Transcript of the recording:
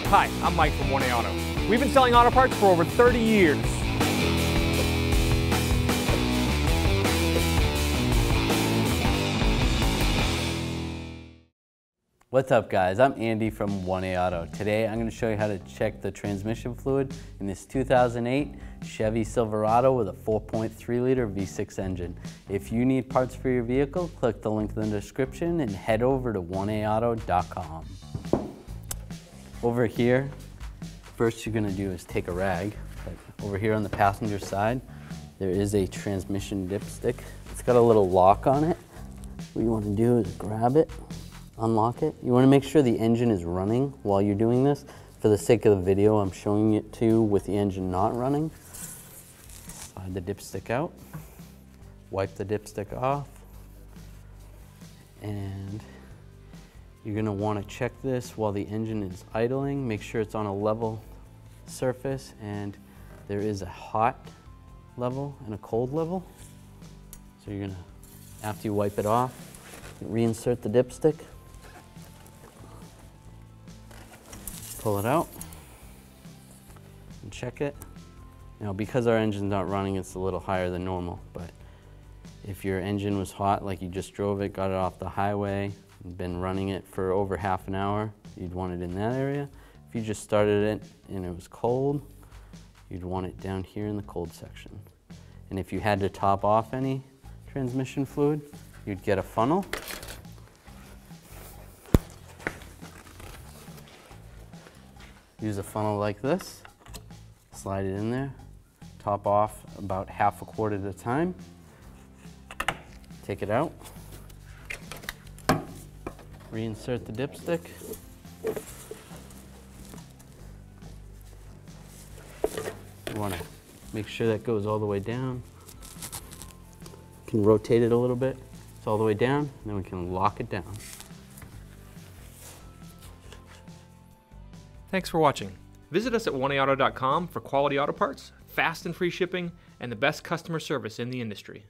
Hi, I'm Mike from 1A Auto. We've been selling auto parts for over 30 years. What's up guys, I'm Andy from 1A Auto. Today I'm going to show you how to check the transmission fluid in this 2008 Chevy Silverado with a 4.3 liter V6 engine. If you need parts for your vehicle, click the link in the description and head over to 1aauto.com. Over here, first you're going to do is take a rag. Over here on the passenger side, there is a transmission dipstick. It's got a little lock on it. What you want to do is grab it, unlock it. You want to make sure the engine is running while you're doing this. For the sake of the video, I'm showing it to you with the engine not running. Slide the dipstick out, wipe the dipstick off, and you're going to want to check this while the engine is idling. Make sure it's on a level surface, and there is a hot level and a cold level. So you're going to, after you wipe it off, reinsert the dipstick. Pull it out and check it. Now, because our engine's not running, it's a little higher than normal, but if your engine was hot, like you just drove it, got it off the highway, and been running it for over half an hour, you'd want it in that area. If you just started it and it was cold, you'd want it down here in the cold section. And if you had to top off any transmission fluid, you'd get a funnel. Use a funnel like this, slide it in there, top off about half a quart at a time, take it out, reinsert the dipstick, you want to make sure that goes all the way down. You can rotate it a little bit, it's all the way down, and then we can lock it down. Thanks for watching. Visit us at 1aauto.com for quality auto parts, fast and free shipping, and the best customer service in the industry.